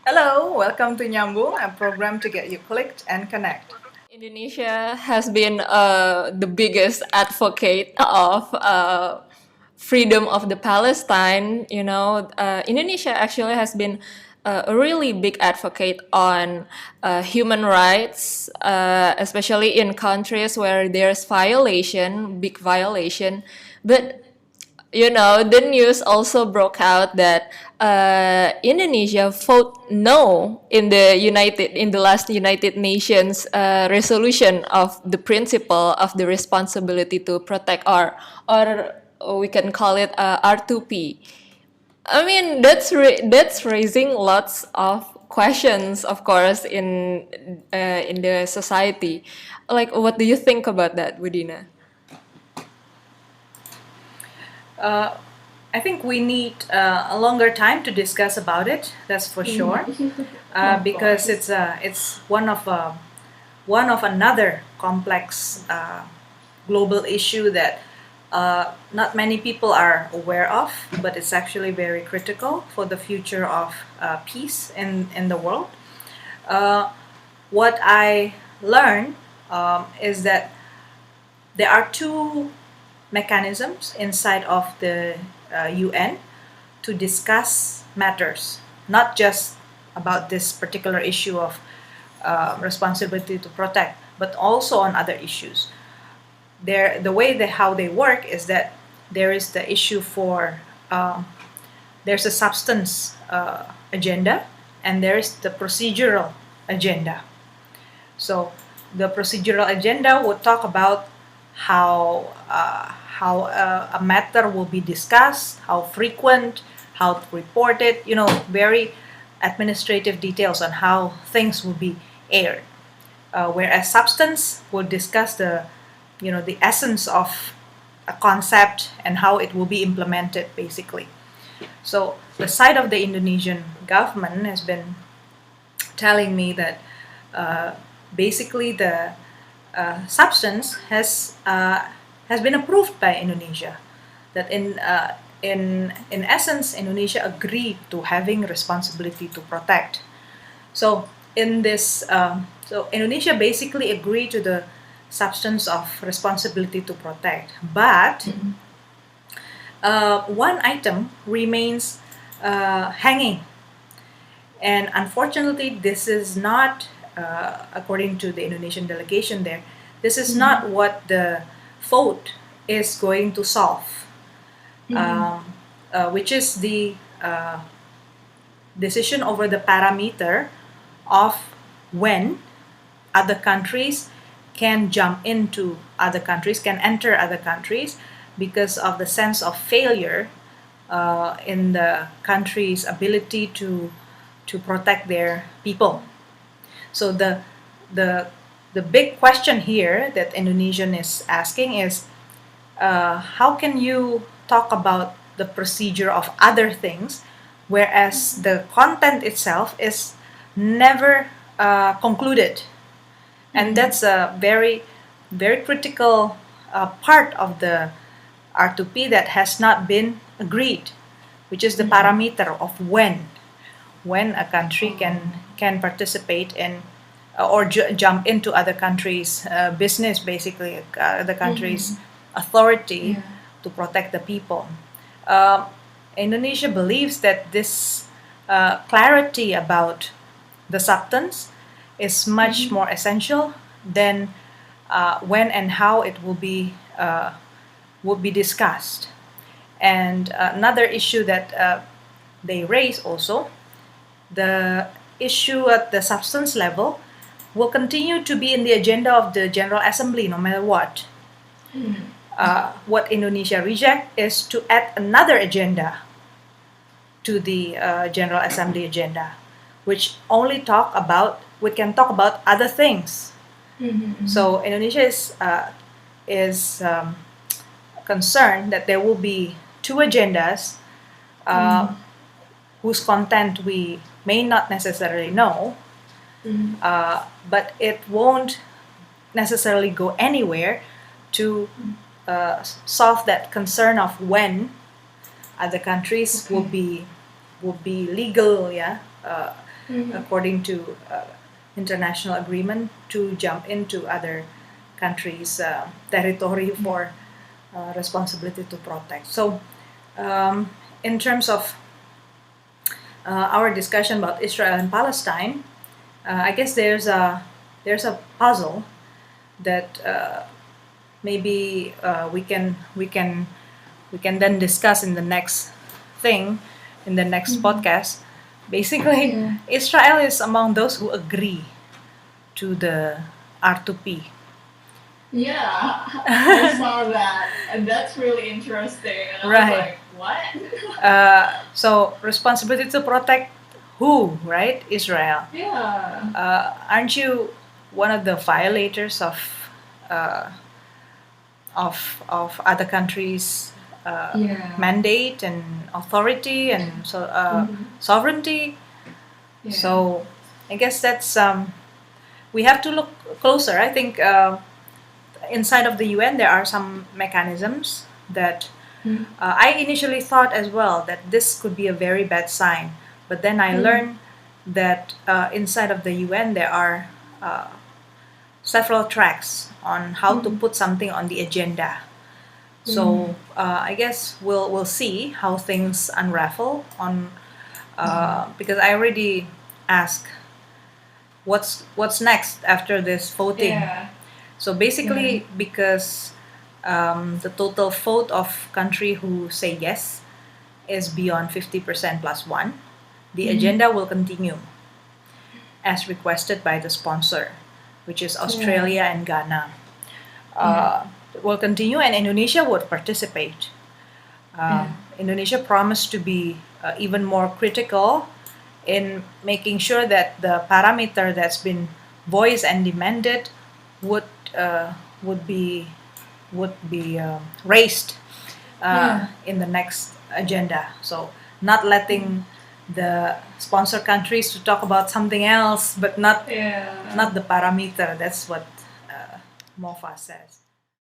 Hello, welcome to Nyambung, a program to get you clicked and connect. Indonesia has been the biggest advocate of freedom of the Palestine. Indonesia actually has been a really big advocate on human rights, especially in countries where there's violation, big violation. But the news also broke out that Indonesia vote no in the last United Nations resolution of the principle of the responsibility to protect, or we can call it R2P. I mean, that's raising lots of questions, of course, in the society. Like, what do you think about that, Budina? Uh, I think we need a longer time to discuss about it. That's for sure, because it's one of another complex global issue that not many people are aware of, but it's actually very critical for the future of peace in the world. Uh, what I learned is that there are two mechanisms inside of the UN to discuss matters, not just about this particular issue of responsibility to protect, but also on other issues. The way how they work is that there is the issue for there's a substance agenda, and there is the procedural agenda. So the procedural agenda would talk about how a matter will be discussed, how frequent, how to report it. Very administrative details on how things will be aired. Whereas substance will discuss the essence of a concept and how it will be implemented, basically. So the side of the Indonesian government has been telling me that uh, basically the substance has been approved by Indonesia. That in essence, Indonesia agreed to having responsibility to protect. So so Indonesia basically agreed to the substance of responsibility to protect, but one item remains hanging. And unfortunately, this is not, according to the Indonesian delegation there, this is not what the vote is going to solve, which is the decision over the parameter of when other countries can jump into other countries, can enter other countries because of the sense of failure in the country's ability to protect their people. So the big question here that Indonesian is asking is, how can you talk about the procedure of other things, whereas the content itself is never concluded? And that's a very, very critical part of the R2P that has not been agreed, which is the parameter of when a country can participate in or jump into other countries' business, basically the country's authority to protect the people. Uh, Indonesia believes that this clarity about the substance is much more essential than when and how it will be discussed. And another issue that they raise also, the issue at the substance level will continue to be in the agenda of the General Assembly no matter what. What Indonesia reject is to add another agenda to the General Assembly agenda, which we can talk about other things. So Indonesia is concerned that there will be two agendas whose content we may not necessarily know, but it won't necessarily go anywhere to solve that concern of when other countries will be legal, yeah, according to international agreement, to jump into other countries' territory for responsibility to protect. So, in terms of our discussion about Israel and Palestine, I guess there's a puzzle that maybe we can then discuss in the next thing, in the next podcast. Basically, Israel is among those who agree to the R2P. Yeah, I saw that, and that's really interesting. And I was Right. like, what? So responsibility to protect who, right? Israel. Yeah. Aren't you one of the violators of other countries' Yeah. mandate and authority and so sovereignty? Yeah. So I guess that's we have to look closer. I think inside of the UN there are some mechanisms that I initially thought as well that this could be a very bad sign, but then I learned that inside of the UN there are several tracks on how to put something on the agenda. So I guess we'll see how things unravel on because I already asked what's next after this voting. Yeah. So basically, because the total vote of country who say yes is beyond 50% plus one, the agenda will continue as requested by the sponsor, which is Australia and Ghana. Will continue, and Indonesia would participate. Indonesia promised to be even more critical in making sure that the parameter that's been voiced and demanded would would be raised in the next agenda. So not letting the sponsor countries to talk about something else, but not Yeah. not the parameter. That's what Mofa says.